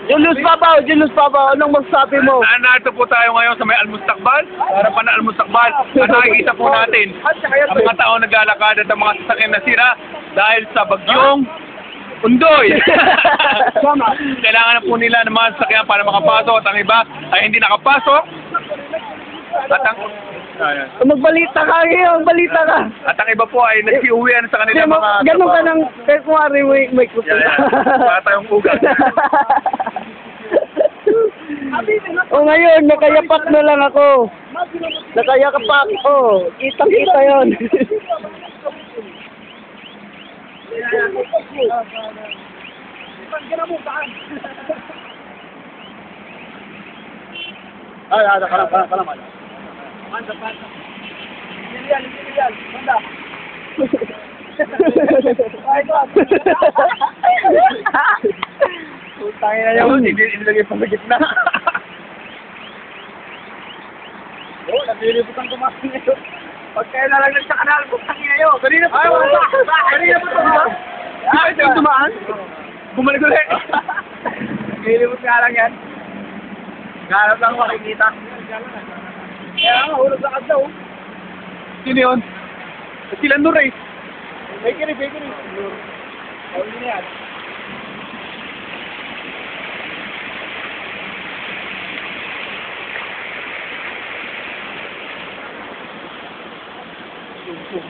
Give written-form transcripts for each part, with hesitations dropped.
Julius Papaw, anong magsabi mo? Nandito po tayo ngayon sa may Almustakbal, harapan na Almustakbal, at nakikita po natin ang mga tao naglalakad at ang mga sasakyan na sira dahil sa bagyong Undoy. Kailangan na po nila ng mga sasakyan para makapasok at ang iba ay hindi nakapasok. At ang Magbalita ka ngayon, balita ka. At ang iba po ay nagsiuwian sa kanila mga Ganun ka ng February may kusin. Para tayong ugat. O ngayon, nakayapak na lang ako. Nakayapak ko. Kitang-kita yun. Ay, kalam. Putangin na yun. Ilagay pa sa gitna. Oo, nabilibutan ko mga ngayon. Pagkaya nalaglag sa kanal, bukangin na yun. Kanina pa ito. Kanina pa ito. Ay, ito yung dumaan. Bumalik ulit. Nabilibut nga lang yan. Ganap lang makikita. Kaya nga, hulog sa kadlaw. Sino yun? Sila Nuray. Bakery. Ayun na yan.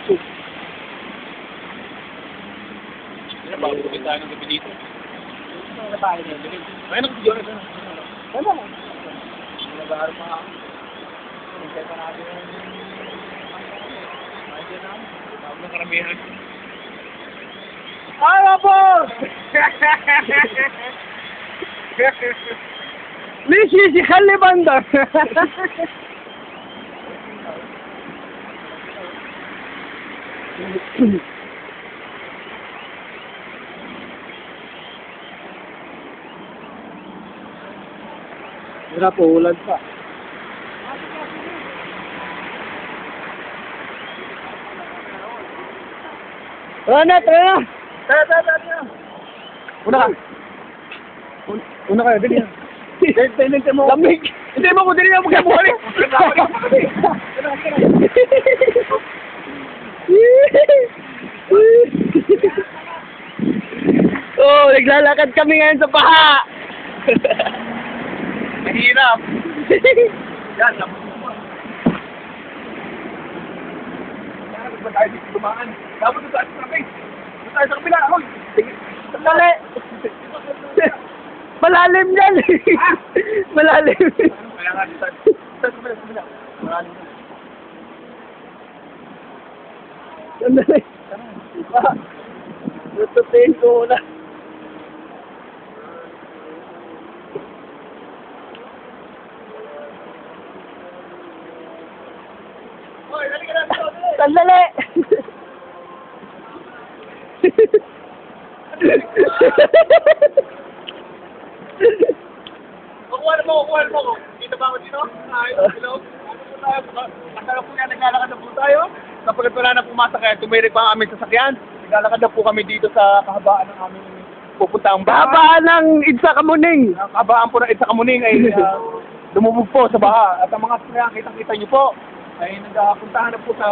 Sub. Yan, bago ko tayo ng gabi dito. Ano tayo ng gabi? Ay, nakapidyo na siya. Ano? Nag-aaral pa ako. Nag-aaral pa natin yung... Nandiyan na. Tawag ng karamihan. Ano po? Lisi si Kalibanda. Hirap po, ulan pa. Tara na. Tara. Una ka. Una kayo, dali na. Dali mo. Lamig. Hindi mo ko, dali na mo kayo bumalik. Oh, naglalakad kami ngayon sa paha. Mahirap. Yan, tapos mo. Dapat ba tayo dito dumaan? Dapat doon tayo sa traffic. Doon tayo sa kabila. Hoy! Sandali. Malalim yan. Malalim. Kaya nga dito tayo. Sa kabila. Malalim na. Sandali. Tututin ko na. Hoy, dali ka na. Sandali. Kukuha mo. Kita ba ako dito? Ay, hello. Akala po yan, naglalakad na po tayo. Kapag wala na pumasok kaya tumirik pa ang aming sasakyan, naglalakad na po kami dito sa kahabaan ng aming pupuntang baha. Baba ng Idsa Kamuning. Ang kahabaan po ng Idsa Kamuning ay lumubog po sa baha. At ang mga sasakyan, kitang-kita niyo po, ay nagpuntahan na po sa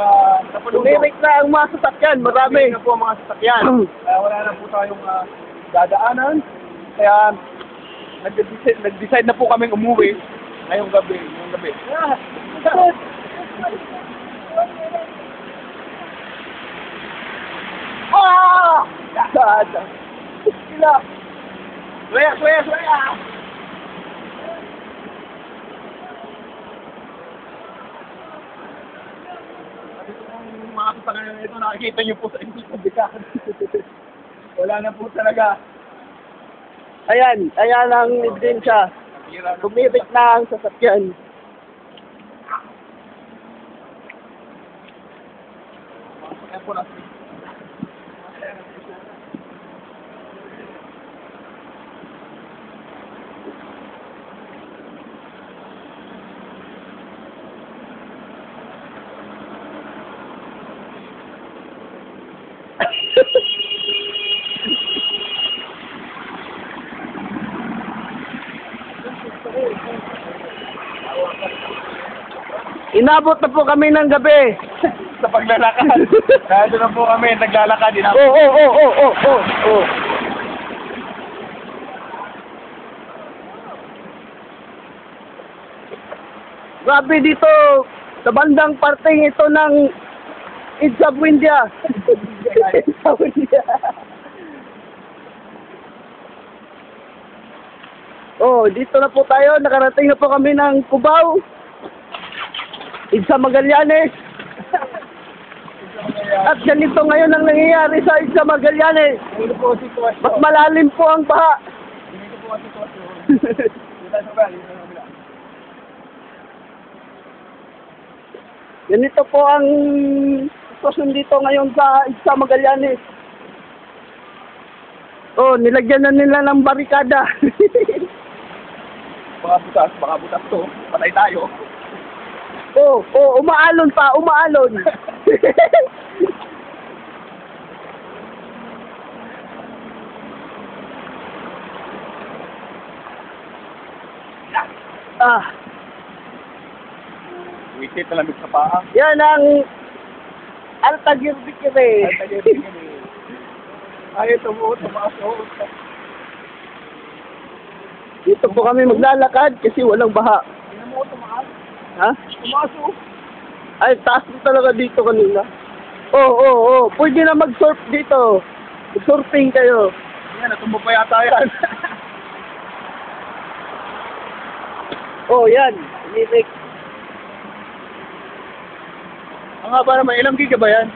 Palundo. Tumirik na ang mga sasakyan. Marami. Tumirik na po ang mga sasakyan. Kaya wala na po tayong dadaanan. Kaya nag-decide na po kaming umuwi ngayong gabi. Ah! Sada. Sila. Suya! Mga sasakyan ito, nakikita niyo po sa inyo sa bikahan. Wala na po talaga. Ayan ang ebidensya. Tumirik na ang sasakyan. Mga po natin. Inabot na po kami ng gabi. Sa paglalakad. Kaya doon na po kami, naglalakad. Oo. Grabe dito, sa bandang parteng ito ng Idzabwindia. Idzabwindia. Oh, dito na po tayo. Nakarating na po kami ng Cubao. Idsa Magallanes. At ganito ngayon ang nangyayari sa Idsa Magallanes. Dito po ang sitwasyon. Mas malalim po ang baha. Dito po ang sitwasyon. Dito sa kabila, dito sa kabila. Ganito po ang sitwasyon dito ngayon sa Idsa Magallanes. Oh, nilagyan na nila ng barikada. Baka butas to. Patay tayo. Umaalon pa, umaalon. Wisit na lamig sa paa. Yan ang Altagir Bikire. Ayaw tumuot, tumaas-uot. Dito po kami maglalakad kasi walang baha. Tingnan mo, tumaas. Ha? Tumaas-uot. Ay, taas mo talaga dito kanina. Oo. Pwede na mag-surf dito. Mag-surfing kayo. Yan, natumbo pa yata yan. Yan. Umirik. Ang haba naman, ilang giga ba yan?